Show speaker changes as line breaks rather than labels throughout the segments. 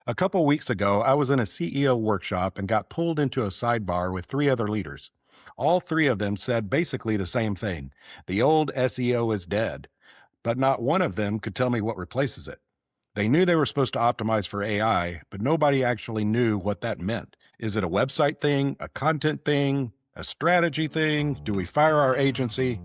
A couple weeks ago, I was in a CEO workshop and got pulled into a sidebar with three other leaders. All three of them said basically the same thing: the old SEO is dead, but not one of them could tell me what replaces it. They knew they were supposed to optimize for AI, but nobody actually knew what that meant. Is it a website thing, a content thing, a strategy thing? Do we fire our agency?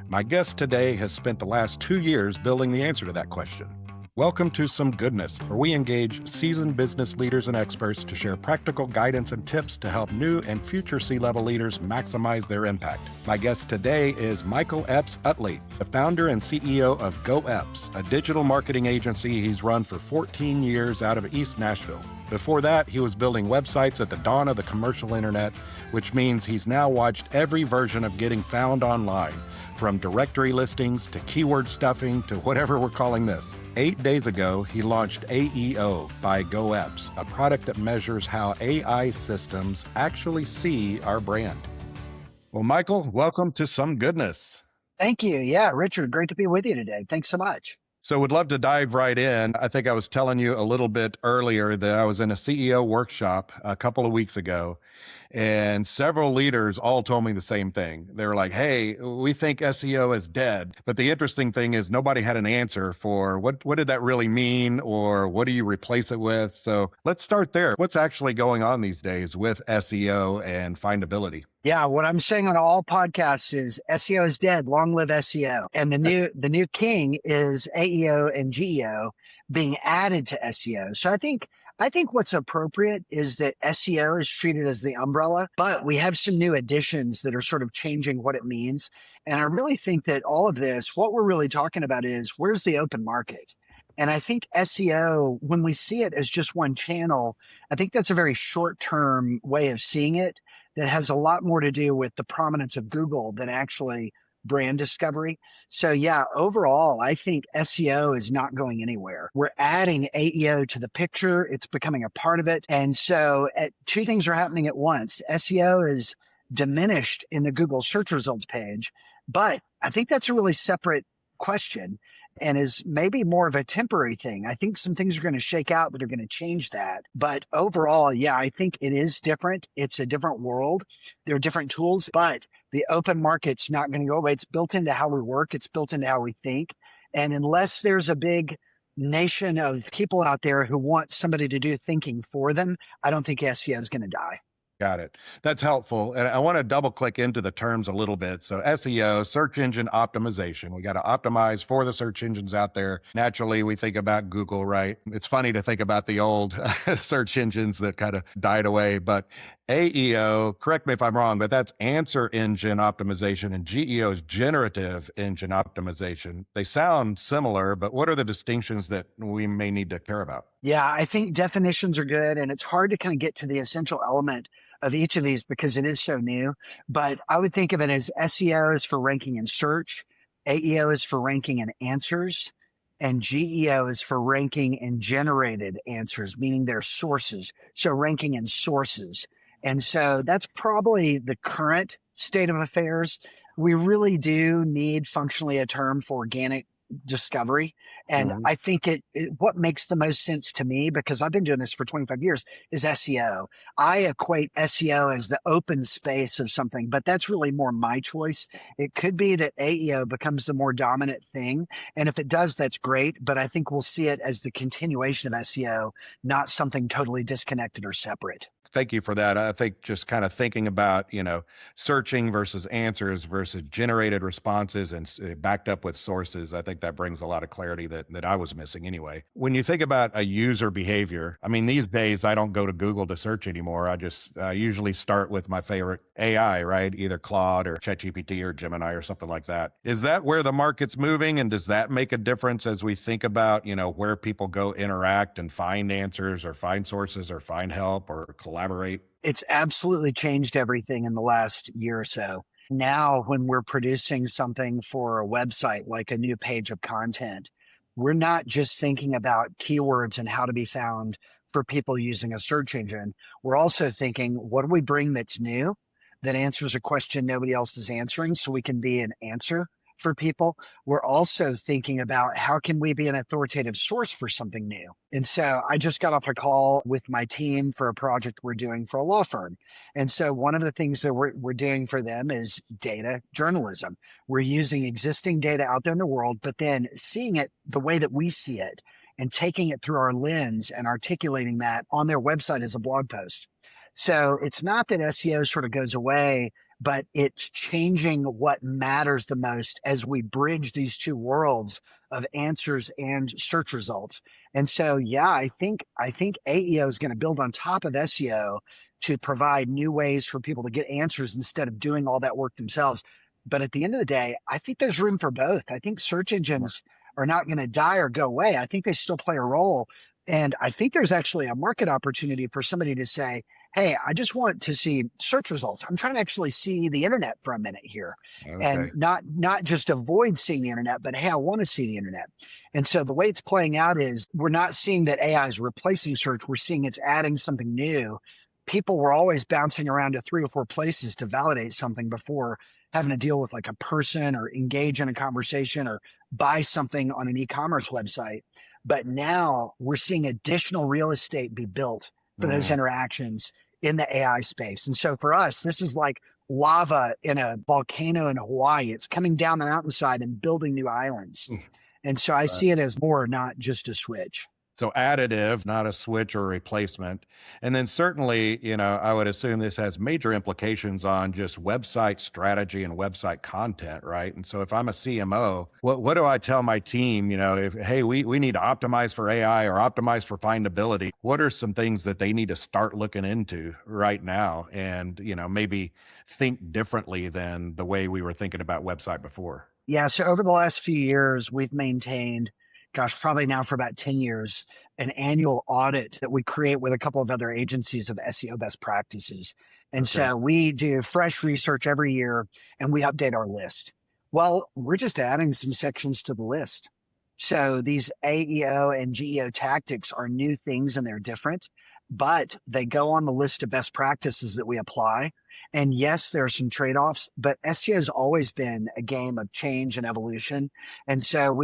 My guest today has spent the last 2 years building the answer to that question. Welcome to Some Goodness, where we engage seasoned business leaders and experts to share practical guidance and tips to help new and future C-level leaders maximize their impact. My guest today is Michael Epps Utley, the founder and CEO of Go Epps, a digital marketing agency he's run for 14 years out of East Nashville. Before that, he was building websites at the dawn of the commercial internet, which means he's now watched every version of getting found online, from directory listings to keyword stuffing to whatever we're calling this. 8 days ago, he launched AEO by Go Epps, a product that measures how AI systems actually see our brand. Well, Michael, welcome to Some Goodness.
Thank you. Yeah, Richard, great to be with you today. Thanks so much.
So would love to dive right in. I think I was telling you a little bit earlier that I was in a CEO workshop a couple of weeks ago, and several leaders all told me the same thing. They were like, hey, we think SEO is dead. But the interesting thing is nobody had an answer for what did that really mean, or what do you replace it with? So let's start there. What's actually going on these days with SEO and findability?
Yeah, what I'm saying on all podcasts is SEO is dead. Long live SEO. And the new king is AEO and GEO being added to SEO. So I think what's appropriate is that SEO is treated as the umbrella, but we have some new additions that are sort of changing what it means. And I really think that all of this, what we're really talking about is where's the open market? And I think SEO, when we see it as just one channel, I think that's a very short-term way of seeing it that has a lot more to do with the prominence of Google than actually brand discovery. So yeah, overall, I think SEO is not going anywhere. We're adding AEO to the picture. It's becoming a part of it. And so two things are happening at once. SEO is diminished in the Google search results page, but I think that's a really separate question and is maybe more of a temporary thing. I think some things are going to shake out that are going to change that. But overall, yeah, I think it is different. It's a different world. There are different tools, but the open market's not going to go away. It's built into how we work. It's built into how we think. And unless there's a big nation of people out there who want somebody to do thinking for them, I don't think SEO is going to die.
Got it. That's helpful. And I want to double click into the terms a little bit. So SEO, search engine optimization. We got to optimize for the search engines out there. Naturally, we think about Google, right? It's funny to think about the old search engines that kind of died away. But AEO, correct me if I'm wrong, but that's answer engine optimization, and GEO is generative engine optimization. They sound similar, but what are the distinctions that we may need to care about?
Yeah, I think definitions are good, and it's hard to kind of get to the essential element of each of these because it is so new. But I would think of it as SEO is for ranking in search, AEO is for ranking in answers, and GEO is for ranking in generated answers, meaning their sources. So ranking in sources. And so that's probably the current state of affairs. We really do need functionally a term for organic discovery. And I think what makes the most sense to me, because I've been doing this for 25 years, is SEO. I equate SEO as the open space of something, but that's really more my choice. It could be that AEO becomes the more dominant thing. And if it does, that's great. But I think we'll see it as the continuation of SEO, not something totally disconnected or separate.
Thank you for that. I think just kind of thinking about, searching versus answers versus generated responses and backed up with sources, I think that brings a lot of clarity that I was missing anyway. When you think about a user behavior, I mean, these days I don't go to Google to search anymore. I usually start with my favorite AI, right? Either Claude or ChatGPT or Gemini or something like that. Is that where the market's moving? And does that make a difference as we think about, where people go interact and find answers or find sources or find help or collaborate?
It's absolutely changed everything in the last year or so. Now, when we're producing something for a website, like a new page of content, we're not just thinking about keywords and how to be found for people using a search engine. We're also thinking, what do we bring that's new, that answers a question nobody else is answering, so we can be an answer for people, we're also thinking about how can we be an authoritative source for something new. And so I just got off a call with my team for a project we're doing for a law firm. And so one of the things that we're doing for them is data journalism. We're using existing data out there in the world, but then seeing it the way that we see it and taking it through our lens and articulating that on their website as a blog post. So it's not that SEO sort of goes away, but it's changing what matters the most as we bridge these two worlds of answers and search results. And so, yeah, I think AEO is going to build on top of SEO to provide new ways for people to get answers instead of doing all that work themselves. But at the end of the day, I think there's room for both. I think search engines are not going to die or go away. I think they still play a role. And I think there's actually a market opportunity for somebody to say, hey, I just want to see search results. I'm trying to actually see the internet for a minute here and
Okay.
not just avoid seeing the internet, but hey, I want to see the internet. And so the way it's playing out is we're not seeing that AI is replacing search. We're seeing it's adding something new. People were always bouncing around to 3 or 4 places to validate something before having to deal with like a person or engage in a conversation or buy something on an e-commerce website. But now we're seeing additional real estate be built for those
Mm.
interactions in the AI space. And so for us, this is like lava in a volcano in Hawaii. It's coming down the mountainside and building new islands. And so I
Right.
see it as more, not just a switch.
So additive, not a switch or replacement. And then certainly, I would assume this has major implications on just website strategy and website content, right? And so if I'm a CMO, what do I tell my team, if, hey, we need to optimize for AI or optimize for findability, what are some things that they need to start looking into right now and, maybe think differently than the way we were thinking about website before?
Yeah. So over the last few years, we've maintained, gosh, probably now for about 10 years, an annual audit that we create with a couple of other agencies of SEO best practices. And
Okay.
so we do fresh research every year and we update our list. Well, we're just adding some sections to the list. So these AEO and GEO tactics are new things and they're different, but they go on the list of best practices that we apply. And yes, there are some trade-offs, but SEO has always been a game of change and evolution. And so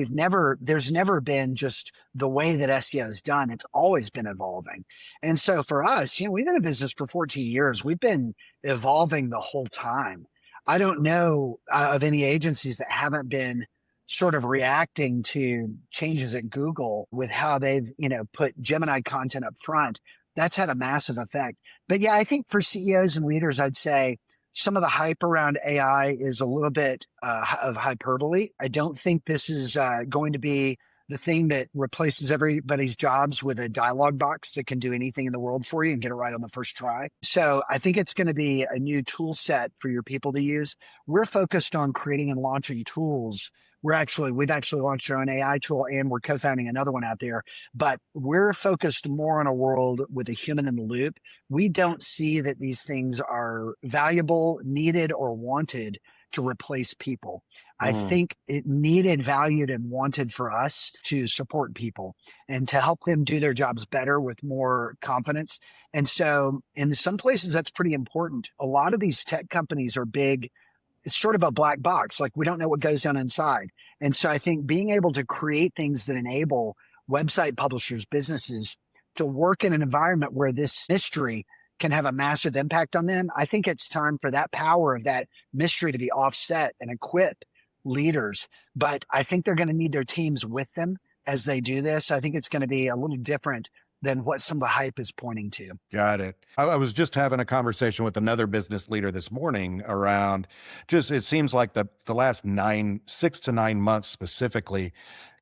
there's never been just the way that SEO is done. It's always been evolving. And so for us, we've been in business for 14 years. We've been evolving the whole time. I don't know of any agencies that haven't been sort of reacting to changes at Google with how they've, put Gemini content up front. That's had a massive effect. But yeah, I think for CEOs and leaders, I'd say some of the hype around AI is a little bit of hyperbole. I don't think this is going to be the thing that replaces everybody's jobs with a dialogue box that can do anything in the world for you and get it right on the first try. So I think it's going to be a new tool set for your people to use. We're focused on creating and launching tools. We've actually launched our own AI tool and we're co-founding another one out there, but we're focused more on a world with a human in the loop. We don't see that these things are valuable, needed, or wanted to replace people. I
Mm.
think it needed, valued, and wanted for us to support people and to help them do their jobs better with more confidence. And so in some places, that's pretty important. A lot of these tech companies are big. It's sort of a black box. Like we don't know what goes on inside. And so I think being able to create things that enable website publishers, businesses to work in an environment where this mystery can have a massive impact on them. I think it's time for that power of that mystery to be offset and equip leaders. But I think they're going to need their teams with them as they do this. I think it's going to be a little different than what some of the hype is pointing to.
Got it. I was just having a conversation with another business leader this morning around just it seems like the last 6 to 9 months specifically,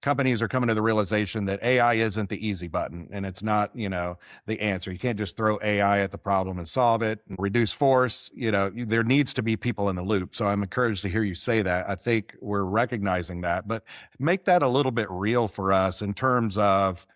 companies are coming to the realization that AI isn't the easy button and it's not, the answer. You can't just throw AI at the problem and solve it and reduce force. There needs to be people in the loop. So I'm encouraged to hear you say that. I think we're recognizing that, but make that a little bit real for us in terms of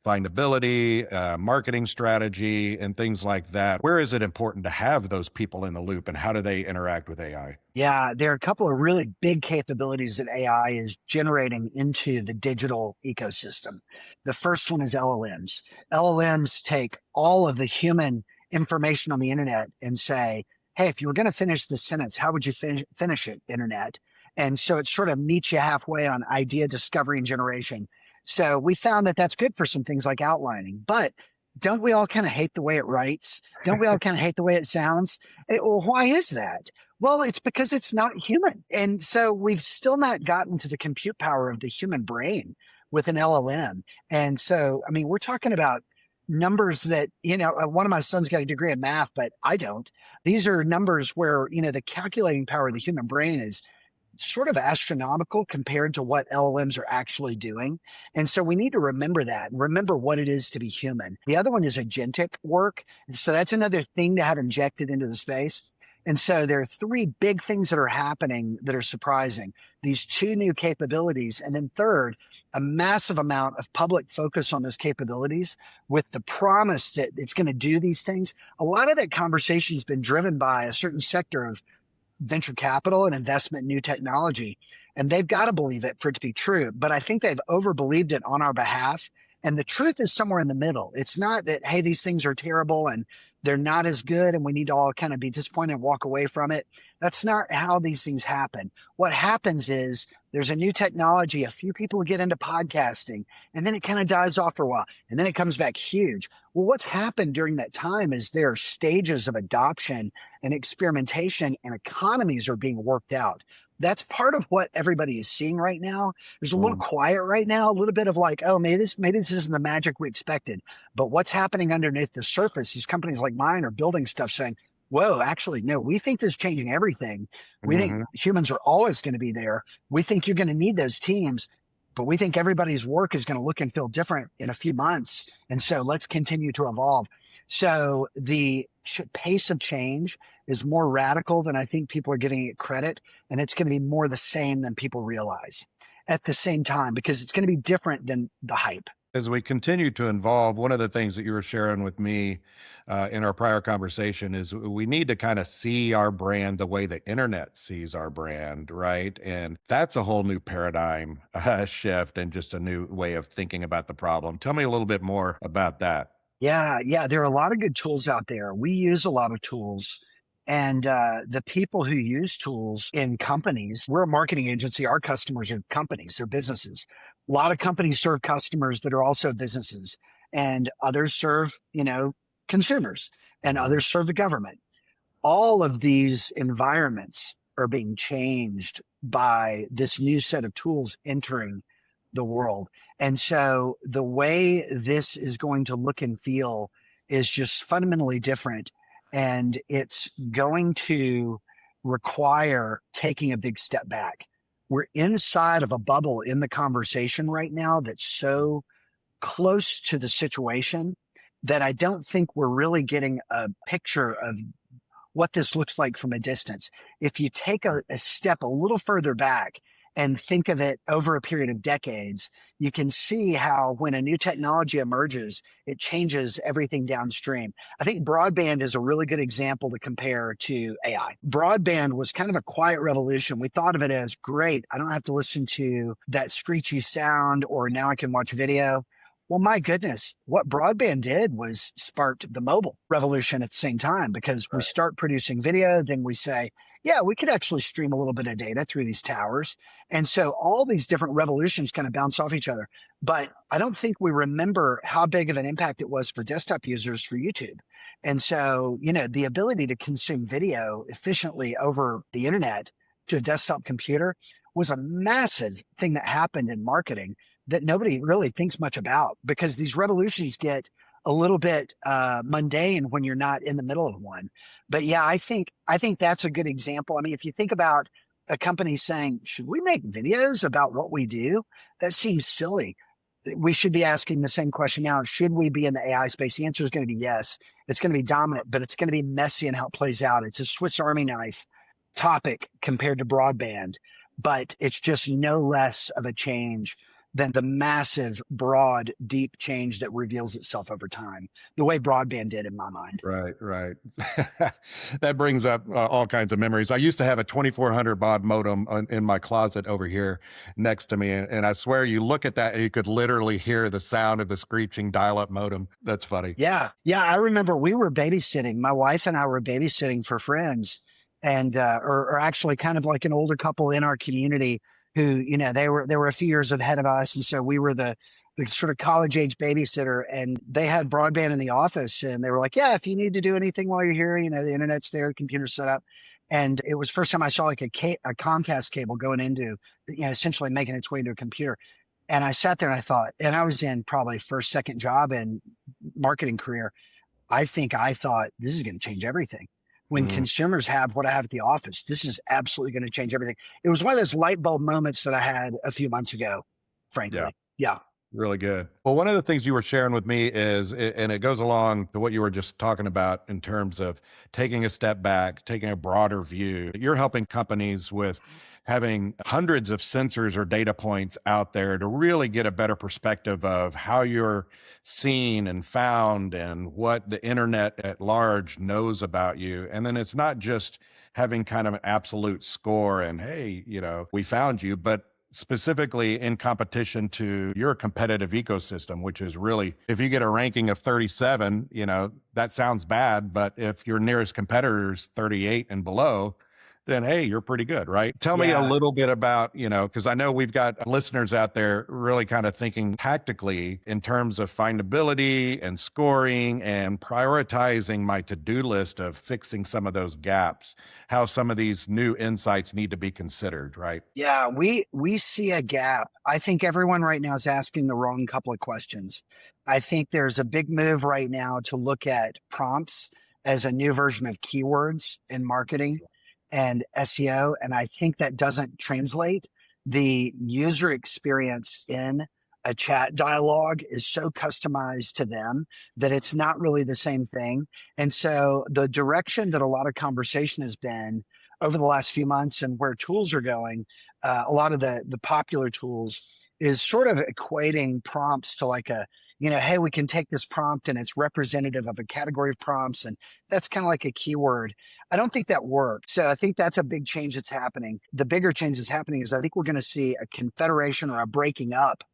findability, marketing strategy, and things like that. Where is it important to have those people in the loop and how do they interact with AI?
Yeah, there are a couple of really big capabilities that AI is generating into the digital ecosystem. The first one is LLMs. LLMs take all of the human information on the internet and say, hey, if you were going to finish this sentence, how would you finish it, internet? And so it sort of meets you halfway on idea discovery and generation. So we found that that's good for some things like outlining. But don't we all kind of hate the way it writes? Don't we all kind of hate the way it sounds? Well, why is that? Well, it's because it's not human. And so we've still not gotten to the compute power of the human brain with an LLM. And so, I mean, we're talking about numbers that, one of my sons got a degree in math, but I don't. These are numbers where, the calculating power of the human brain is sort of astronomical compared to what LLMs are actually doing. And so we need to remember that and remember what it is to be human. The other one is agentic work. So that's another thing to have injected into the space. And so there are three big things that are happening that are surprising. These two new capabilities. And then third, a massive amount of public focus on those capabilities with the promise that it's going to do these things. A lot of that conversation has been driven by a certain sector of venture capital and investment in new technology. And they've got to believe it for it to be true. But I think they've overbelieved it on our behalf. And the truth is somewhere in the middle. It's not that, hey, these things are terrible and they're not as good and we need to all kind of be disappointed and walk away from it. That's not how these things happen. What happens is there's a new technology, a few people get into podcasting, and then it kind of dies off for a while, and then it comes back huge. Well, what's happened during that time is there are stages of adoption and experimentation, and economies are being worked out. That's part of what everybody is seeing right now. There's a little quiet right now, a little bit of like, oh, maybe this isn't the magic we expected. But what's happening underneath the surface, these companies like mine are building stuff saying, whoa, actually, no, we think this is changing everything. We think humans are always going to be there. We think you're going to need those teams, but we think everybody's work is going to look and feel different in a few months. And so let's continue to evolve. So the pace of change is more radical than I think people are giving it credit. And it's going to be more the same than people realize at the same time, because it's going to be different than the hype.
As we continue to evolve, one of the things that you were sharing with me in our prior conversation is we need to kind of see our brand the way the internet sees our brand, right? And that's a whole new paradigm shift and just a new way of thinking about the problem. Tell me a little bit more about that.
Yeah. There are a lot of good tools out there. We use a lot of tools. And the people who use tools in companies, we're a marketing agency. Our customers are companies, they're businesses. A lot of companies serve customers that are also businesses, and others serve, consumers, and others serve the government. All of these environments are being changed by this new set of tools entering the world. And so the way this is going to look and feel is just fundamentally different. And it's going to require taking a big step back. We're inside of a bubble in the conversation right now that's so close to the situation that I don't think we're really getting a picture of what this looks like from a distance. If you take a step a little further back and think of it over a period of decades, you can see how when a new technology emerges, it changes everything downstream. I think broadband is a really good example to compare to AI. Broadband was kind of a quiet revolution. We thought of it as great. I don't have to listen to that screechy sound, or now I can watch video. Well, my goodness, what broadband did was sparked the mobile revolution at the same time, because we start producing video, then we say, yeah, we could actually stream a little bit of data through these towers. And so all these different revolutions kind of bounce off each other. But I don't think we remember how big of an impact it was for desktop users for YouTube. And so, the ability to consume video efficiently over the internet to a desktop computer was a massive thing that happened in marketing that nobody really thinks much about, because these revolutions get a little bit mundane when you're not in the middle of one. But yeah, I think that's a good example. I mean, if you think about a company saying, should we make videos about what we do? That seems silly. We should be asking the same question now. Should we be in the AI space? The answer is going to be yes. It's going to be dominant, but it's going to be messy in how it plays out. It's a Swiss Army knife topic compared to broadband, but it's just no less of a change than the massive, broad, deep change that reveals itself over time, the way broadband did in my mind.
Right. That brings up all kinds of memories. I used to have a 2400 baud modem in my closet over here next to me. And I swear you look at that and you could literally hear the sound of the screeching dial-up modem. That's funny.
Yeah. I remember we were babysitting. My wife and I were babysitting for friends. and or actually kind of like an older couple in our community who, they were a few years ahead of us, and so we were the sort of college age babysitter, and they had broadband in the office, and they were like, yeah, if you need to do anything while you're here, the internet's there, the computer's set up. And it was first time I saw like a Comcast cable going into, essentially making its way into a computer. And I sat there and I thought, and I was in probably first, second job in marketing career. I thought this is going to change everything. When consumers have what I have at the office, this is absolutely going to change everything. It was one of those light bulb moments that I had a few months ago, frankly. Yeah.
Really good. Well, one of the things you were sharing with me is, and it goes along to what you were just talking about in terms of taking a step back, taking a broader view. You're helping companies with having hundreds of sensors or data points out there to really get a better perspective of how you're seen and found and what the internet at large knows about you. And then it's not just having kind of an absolute score and, hey, we found you, but specifically in competition to your competitive ecosystem, which is really, if you get a ranking of 37, that sounds bad, but if your nearest competitor is 38 and below, then hey, you're pretty good, right? Tell me a little bit about, because I know we've got listeners out there really kind of thinking tactically in terms of findability and scoring and prioritizing my to-do list of fixing some of those gaps, how some of these new insights need to be considered, right?
Yeah, we see a gap. I think everyone right now is asking the wrong couple of questions. I think there's a big move right now to look at prompts as a new version of keywords in marketing and SEO. And I think that doesn't translate. The user experience in a chat dialogue is so customized to them that it's not really the same thing. And so the direction that a lot of conversation has been over the last few months and where tools are going, a lot of the popular tools is sort of equating prompts to like hey, we can take this prompt and it's representative of a category of prompts, and that's kind of like a keyword. I don't think that works. So I think that's a big change that's happening. The bigger change that's happening is I think we're going to see a confederation or a breaking up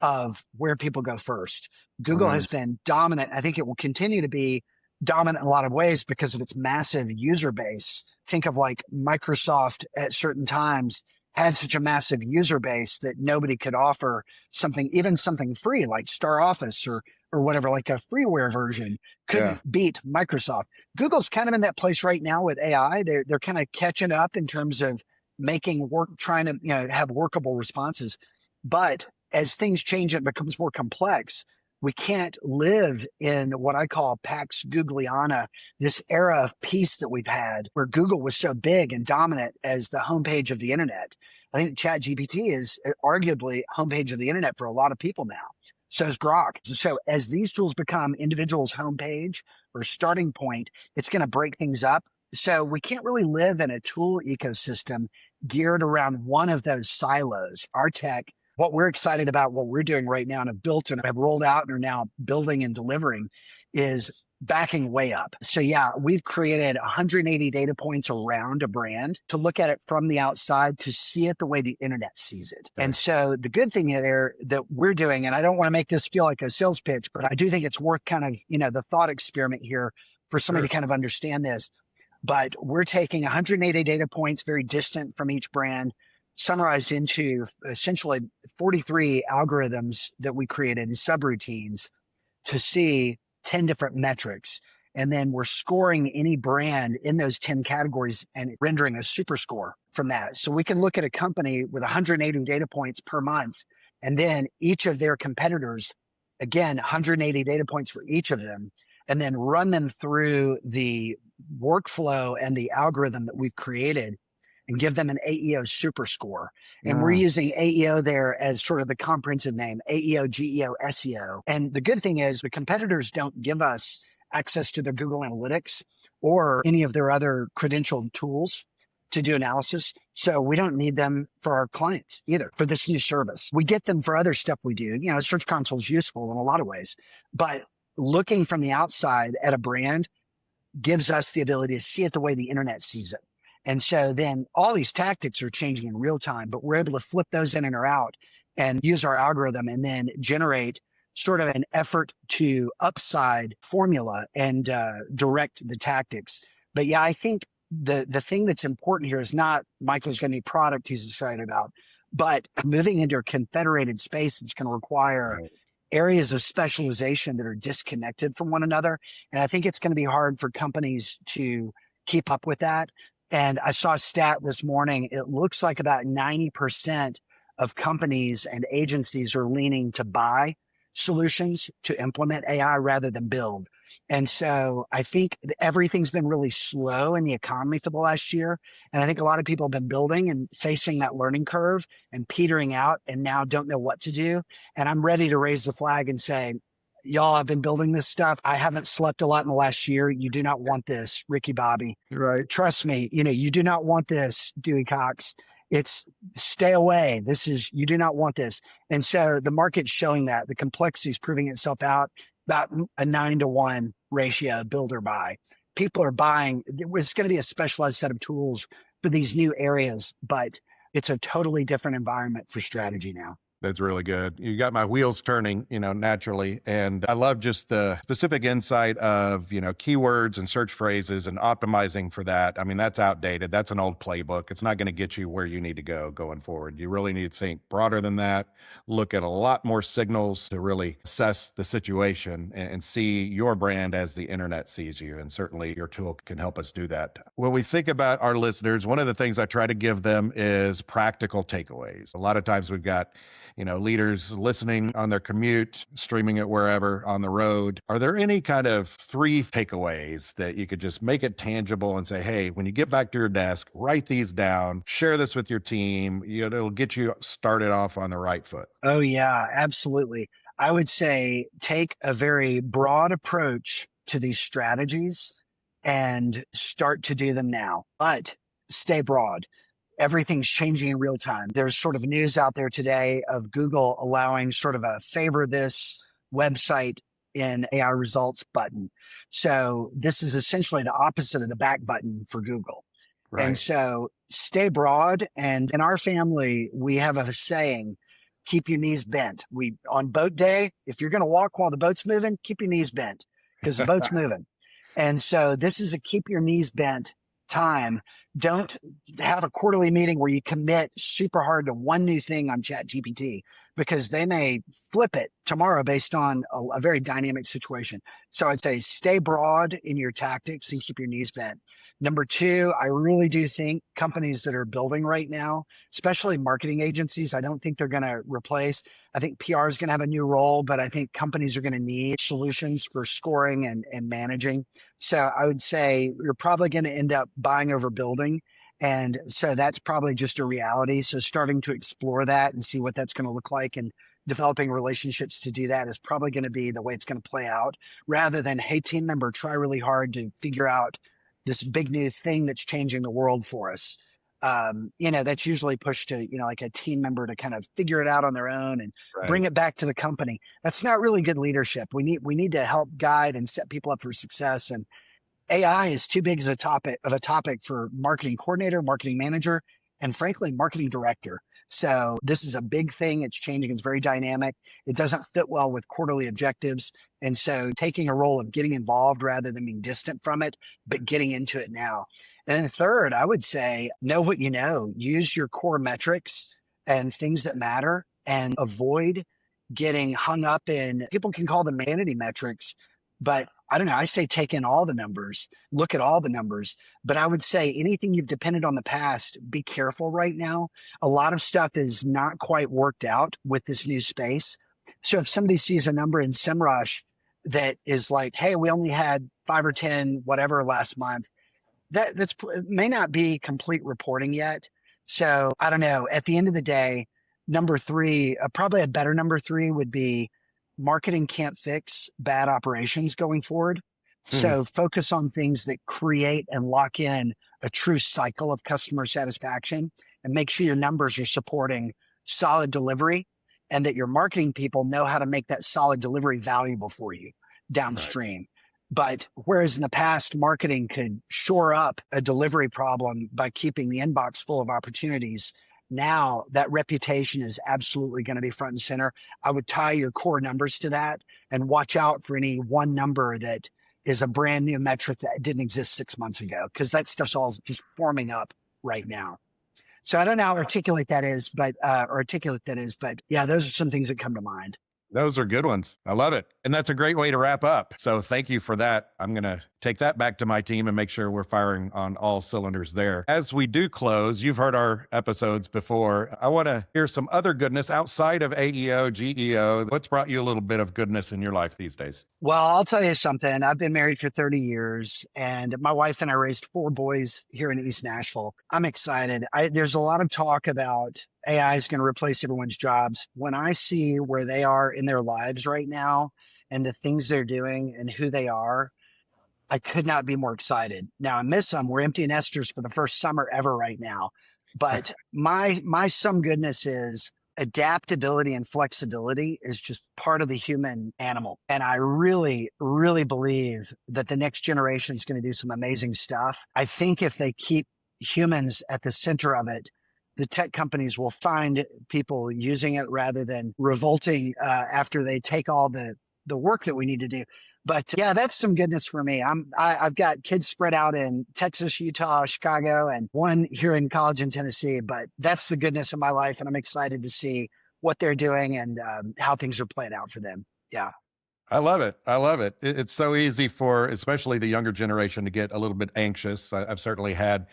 of where people go first. Google has been dominant. I think it will continue to be dominant in a lot of ways because of its massive user base. Think of like Microsoft at certain times had such a massive user base that nobody could offer something, even something free like Star Office or whatever, like a freeware version couldn't beat Microsoft. Google's kind of in that place right now with AI. They're kind of catching up in terms of making work, trying to have workable responses. But as things change, it becomes more complex. We can't live in what I call Pax Googliana, this era of peace that we've had where Google was so big and dominant as the homepage of the internet. I think ChatGPT is arguably homepage of the internet for a lot of people now. So is Grok. So as these tools become individuals' homepage or starting point, it's going to break things up. So we can't really live in a tool ecosystem geared around one of those silos. Our tech, what we're excited about, what we're doing right now and have built and have rolled out and are now building and delivering is backing way up. So yeah, we've created 180 data points around a brand to look at it from the outside, to see it the way the internet sees it. Okay. And so the good thing there that we're doing, and I don't want to make this feel like a sales pitch, but I do think it's worth kind of, the thought experiment here for somebody to kind of understand this. But we're taking 180 data points very distant from each brand, summarized into essentially 43 algorithms that we created in subroutines to see 10 different metrics. And then we're scoring any brand in those 10 categories and rendering a super score from that. So we can look at a company with 180 data points per month, and then each of their competitors, again, 180 data points for each of them, and then run them through the workflow and the algorithm that we've created and give them an AEO super score. And we're using AEO there as sort of the comprehensive name, AEO GEO SEO. And the good thing is the competitors don't give us access to their Google Analytics or any of their other credentialed tools to do analysis. So we don't need them for our clients either for this new service. We get them for other stuff we do. Search Console is useful in a lot of ways, but looking from the outside at a brand gives us the ability to see it the way the internet sees it. And so then all these tactics are changing in real time, but we're able to flip those in or out and use our algorithm and then generate sort of an effort to upside formula and direct the tactics. But yeah, I think the thing that's important here is not Michael's going to need product he's excited about, but moving into a confederated space, it's going to require
Right.
areas of specialization that are disconnected from one another. And I think it's going to be hard for companies to keep up with that. And I saw a stat this morning. It looks like about 90% of companies and agencies are leaning to buy solutions to implement AI rather than build. And so I think everything's been really slow in the economy for the last year. And I think a lot of people have been building and facing that learning curve and petering out and now don't know what to do. And I'm ready to raise the flag and say, y'all, I've been building this stuff. I haven't slept a lot in the last year. You do not want this, Ricky Bobby.
Right.
Trust me, you do not want this, Dewey Cox. It's stay away. You do not want this. And so the market's showing that the complexity is proving itself out about a 9-to-1 ratio, build or buy. People are buying. It's going to be a specialized set of tools for these new areas, but it's a totally different environment for strategy now.
That's really good. You got my wheels turning, naturally. And I love just the specific insight of, keywords and search phrases and optimizing for that. I mean, that's outdated. That's an old playbook. It's not going to get you where you need to go going forward. You really need to think broader than that, look at a lot more signals to really assess the situation and see your brand as the internet sees you. And certainly your tool can help us do that. When we think about our listeners, one of the things I try to give them is practical takeaways. A lot of times we've got leaders listening on their commute, streaming it wherever on the road. Are there any kind of 3 takeaways that you could just make it tangible and say, hey, when you get back to your desk, write these down, share this with your team. It'll get you started off on the right foot.
Oh, yeah, absolutely. I would say take a very broad approach to these strategies and start to do them now, but stay broad. Everything's changing in real time. There's sort of news out there today of Google allowing sort of a favor this website in AI results button. So this is essentially the opposite of the back button for Google.
Right.
And so stay broad. And in our family, we have a saying, keep your knees bent. On boat day, if you're going to walk while the boat's moving, keep your knees bent because the boat's moving. And so this is a keep your knees bent time. Don't have a quarterly meeting where you commit super hard to one new thing on ChatGPT because they may flip it tomorrow based on a very dynamic situation. So I'd say stay broad in your tactics and keep your knees bent. Number 2, I really do think companies that are building right now, especially marketing agencies, I don't think they're going to replace. I think PR is going to have a new role, but I think companies are going to need solutions for scoring and managing. So I would say you're probably going to end up buying over building. And so that's probably just a reality. So starting to explore that and see what that's going to look like and developing relationships to do that is probably going to be the way it's going to play out rather than, hey, team member, try really hard to figure out this big new thing that's changing the world for us. That's usually pushed to, like a team member to kind of figure it out on their own and bring it back to the company. That's not really good leadership. We need to help guide and set people up for success. And AI is too big as a topic for marketing coordinator, marketing manager, and frankly, marketing director. So this is a big thing. It's changing. It's very dynamic. It doesn't fit well with quarterly objectives. And so taking a role of getting involved rather than being distant from it, but getting into it now. And then third, I would say, know what you know, use your core metrics and things that matter and avoid getting hung up in, people can call them vanity metrics, but I don't know. I say take in all the numbers, look at all the numbers, but I would say anything you've depended on the past, be careful right now. A lot of stuff is not quite worked out with this new space. So if somebody sees a number in SEMrush that is like, hey, we only had 5 or 10, whatever last month, that's may not be complete reporting yet. So I don't know. At the end of the day, number 3, probably a better number 3 would be marketing can't fix bad operations going forward. So focus on things that create and lock in a true cycle of customer satisfaction and make sure your numbers are supporting solid delivery and that your marketing people know how to make that solid delivery valuable for you downstream. Right. But whereas in the past, marketing could shore up a delivery problem by keeping the inbox full of opportunities, now that reputation is absolutely going to be front and center. I would tie your core numbers to that and watch out for any one number that is a brand new metric that didn't exist 6 months ago, because that stuff's all just forming up right now. So I don't know how articulate that is, but yeah, those are some things that come to mind.
Those are good ones. I love it. And that's a great way to wrap up. So thank you for that. I'm going to take that back to my team and make sure we're firing on all cylinders there. As we do close, you've heard our episodes before. I want to hear some other goodness outside of AEO, GEO. What's brought you a little bit of goodness in your life these days?
Well, I'll tell you something. I've been married for 30 years, and my wife and I raised 4 boys here in East Nashville. I'm excited. There's a lot of talk about AI is going to replace everyone's jobs. When I see where they are in their lives right now and the things they're doing and who they are, I could not be more excited. Now I miss them. We're empty nesters for the first summer ever right now. But my some goodness is adaptability and flexibility is just part of the human animal. And I really, really believe that the next generation is going to do some amazing stuff. I think if they keep humans at the center of it, the tech companies will find people using it rather than revolting after they take all the work that we need to do. But yeah, that's some goodness for me. I've got kids spread out in Texas, Utah, Chicago, and one here in college in Tennessee. But that's the goodness of my life, and I'm excited to see what they're doing and how things are playing out for them. Yeah.
I love it. I love it. It's so easy for, especially the younger generation, to get a little bit anxious. I've certainly had,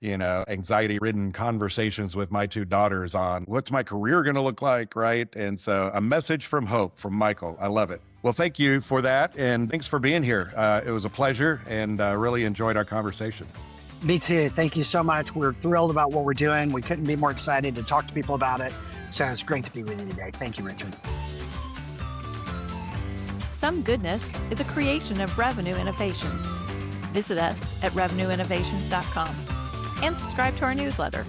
anxiety-ridden conversations with my 2 daughters on what's my career going to look like, right? And so a message from hope from Michael. I love it. Well, thank you for that, and thanks for being here. It was a pleasure, and really enjoyed our conversation.
Me too. Thank you so much. We're thrilled about what we're doing. We couldn't be more excited to talk to people about it. So it's great to be with you today. Thank you, Richard.
Some Goodness is a creation of Revenue Innovations. Visit us at revenueinnovations.com and subscribe to our newsletter.